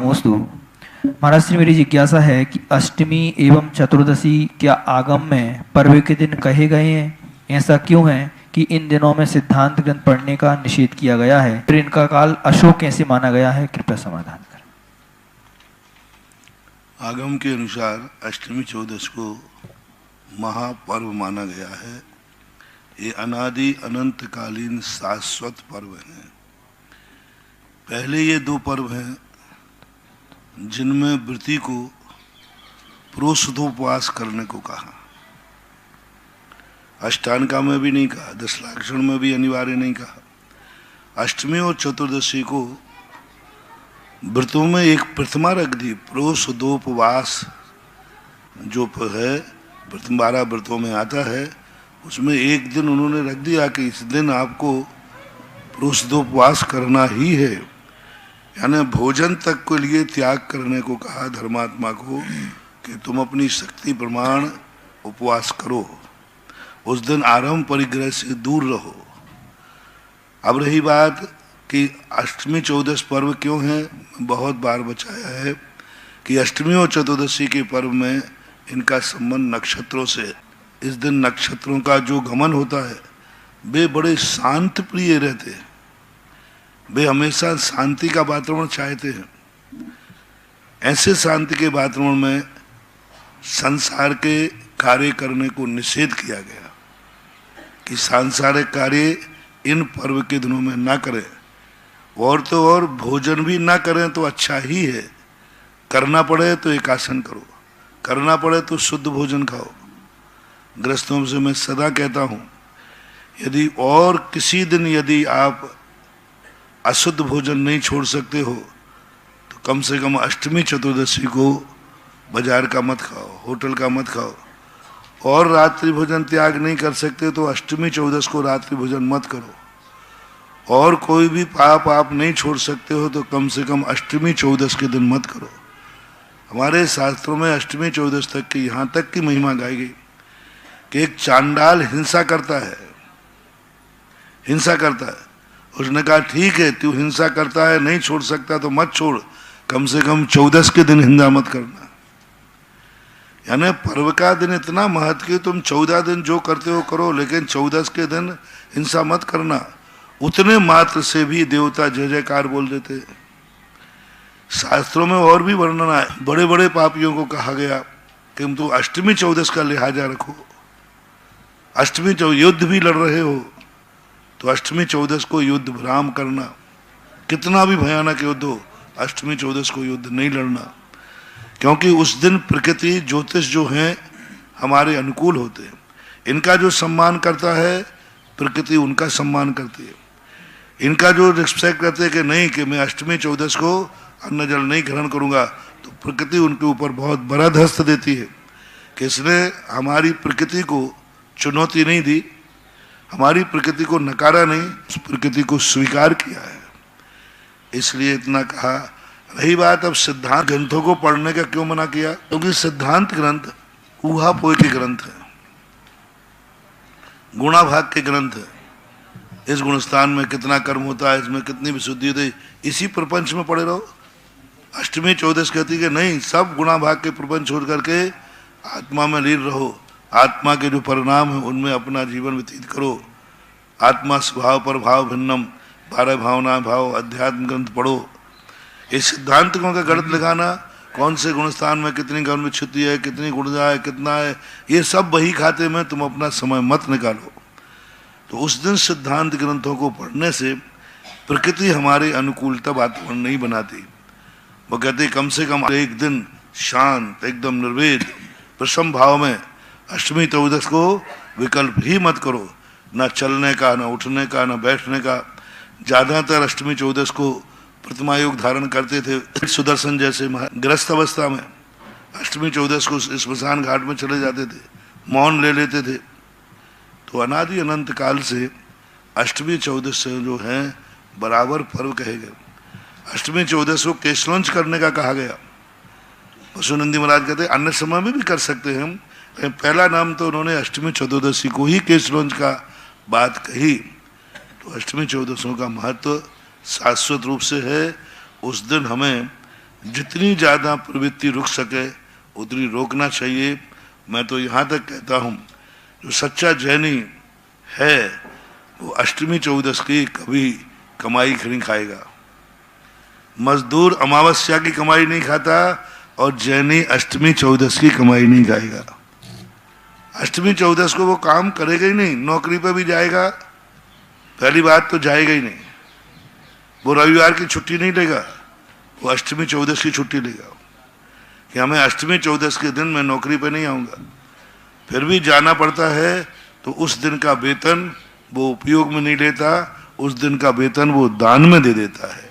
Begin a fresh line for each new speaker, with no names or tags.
नमोस्तु। महाराज श्री, मेरी जिज्ञासा है कि अष्टमी एवं चतुर्दशी क्या आगम में पर्व के दिन कहे गए हैं? ऐसा क्यों है कि इन दिनों में सिद्धांत ग्रंथ पढ़ने का निषेध किया गया है? फिर इनका काल अशोक कैसे माना गया है? कृपया समाधान करें।
आगम के अनुसार अष्टमी चौदस को महापर्व माना गया है। ये अनादि अनंतकालीन शाश्वत पर्व हैं। पहले ये दो पर्व हैं जिनमें व्रती को प्रोषधोपवास करने को कहा। अष्टांगा में भी नहीं कहा, दशलाक्षण में भी अनिवार्य नहीं कहा। अष्टमी और चतुर्दशी को व्रतों में एक प्रथमा रख दी। प्रोषधोपवास जो है 12 व्रतों में आता है, उसमें एक दिन उन्होंने रख दिया कि इस दिन आपको प्रोषधोपवास करना ही है, यानी भोजन तक के लिए त्याग करने को कहा धर्मात्मा को कि तुम अपनी शक्ति प्रमाण उपवास करो। उस दिन आरंभ परिग्रह से दूर रहो। अब रही बात कि अष्टमी चौदस पर्व क्यों है, बहुत बार बचाया है कि अष्टमी और चतुर्दशी के पर्व में इनका संबंध नक्षत्रों से। इस दिन नक्षत्रों का जो गमन होता है वे बड़े शांत प्रिय रहते हैं, वे हमेशा शांति का वातावरण चाहते हैं। ऐसे शांति के वातावरण में संसार के कार्य करने को निषेध किया गया कि सांसारिक कार्य इन पर्व के दिनों में ना करें, और तो और भोजन भी ना करें तो अच्छा ही है। करना पड़े तो एकासन करो, करना पड़े तो शुद्ध भोजन खाओ। गृहस्थों से मैं सदा कहता हूँ, यदि और किसी दिन यदि आप अशुद्ध भोजन नहीं छोड़ सकते हो तो कम से कम अष्टमी चतुर्दशी को बाजार का मत खाओ, होटल का मत खाओ। और रात्रि भोजन त्याग नहीं कर सकते तो अष्टमी चौदस को रात्रि भोजन मत करो। और कोई भी पाप आप नहीं छोड़ सकते हो तो कम से कम अष्टमी चौदस के दिन मत करो। हमारे शास्त्रों में अष्टमी चौदस तक की यहाँ तक की महिमा गाई गई कि एक चांडाल हिंसा करता है, हिंसा करता है। उसने कहा ठीक है, तू हिंसा करता है, नहीं छोड़ सकता तो मत छोड़, कम से कम चौदस के दिन हिंसा मत करना। यानी पर्व का दिन इतना महत्व कि तुम 14 दिन जो करते हो करो, लेकिन 14 के दिन हिंसा मत करना। उतने मात्र से भी देवता जय जयकार बोल देते। शास्त्रों में और भी वर्णन है, बड़े बड़े पापियों को कहा गया कि तुम तो अष्टमी चौदस का लिहाजा रखो। अष्टमी युद्ध भी लड़ रहे हो तो अष्टमी चौदस को युद्ध विराम करना। कितना भी भयानक युद्ध हो, अष्टमी चौदस को युद्ध नहीं लड़ना, क्योंकि उस दिन प्रकृति ज्योतिष जो हैं हमारे अनुकूल होते हैं। इनका जो सम्मान करता है प्रकृति उनका सम्मान करती है। इनका जो रिस्पेक्ट करते हैं कि नहीं कि मैं अष्टमी चौदस को अन्न जल नहीं ग्रहण करूंगा, तो प्रकृति उनके ऊपर बहुत बड़ा हस्त देती है कि इसने हमारी प्रकृति को चुनौती नहीं दी, हमारी प्रकृति को नकारा नहीं, उस प्रकृति को स्वीकार किया है। इसलिए इतना कहा। रही बात अब सिद्धांत ग्रंथों को पढ़ने का क्यों मना किया, क्योंकि सिद्धांत ग्रंथ ऊहापोह के ग्रंथ है, गुणाभाग के ग्रंथ है। इस गुणस्थान में कितना कर्म होता है, इसमें कितनी विशुद्धि होती है, इसी प्रपंच में पड़े रहो। अष्टमी चौदस कहती है नहीं, सब गुणाभाग के प्रपंच छोड़ करके आत्मा में लीन रहो। आत्मा के जो परिणाम है उनमें अपना जीवन व्यतीत करो। आत्मा स्वभाव पर भाव भिन्नम, 12 भावना भाव अध्यात्म ग्रंथ पढ़ो। इस सिद्धांतों का गणित लगाना, कौन से गुणस्थान में कितनी कर्म विच्छुद्धि है, कितनी गुणजा है, कितना है, ये सब वही खाते में तुम अपना समय मत निकालो। तो उस दिन सिद्धांत ग्रंथों को पढ़ने से प्रकृति हमारे अनुकूलता वातावरण नहीं बनाती। वो कहते कम से कम एक दिन शांत एकदम निर्वेद प्रसन्न भाव में अष्टमी चौदस को विकल्प ही मत करो, ना चलने का, ना उठने का, ना बैठने का। ज़्यादातर अष्टमी चौदस को प्रतिमा योग धारण करते थे। सुदर्शन जैसे ग्रस्त अवस्था में अष्टमी चौदस को स्मशान घाट में चले जाते थे, मौन ले लेते थे। तो अनादि अनंत काल से अष्टमी चौदस से जो है बराबर पर्व कहे गए। अष्टमी चौदस को केशलंच करने का कहा गया। पशुनंदी महाराज कहते अन्य समय में भी कर सकते हैं हम, लेकिन पहला नाम तो उन्होंने अष्टमी चतुर्दशी को ही केशलंच का बात कही। तो अष्टमी चौदसों का महत्व शाश्वत रूप से है। उस दिन हमें जितनी ज़्यादा प्रवृत्ति रुक सके उतनी रोकना चाहिए। मैं तो यहाँ तक कहता हूँ, जो सच्चा जैनी है वो अष्टमी चौदस की कभी कमाई नहीं खाएगा। मजदूर अमावस्या की कमाई नहीं खाता और जैनी अष्टमी चौदस की कमाई नहीं खाएगा। अष्टमी चौदस को वो काम करेगा ही नहीं, नौकरी पे भी जाएगा, पहली बात तो जाएगा ही नहीं। वो रविवार की छुट्टी नहीं लेगा, वो अष्टमी चौदस की छुट्टी लेगा कि हमें अष्टमी चौदस के दिन मैं नौकरी पे नहीं आऊँगा। फिर भी जाना पड़ता है तो उस दिन का वेतन वो उपयोग में नहीं लेता, उस दिन का वेतन वो दान में दे देता है।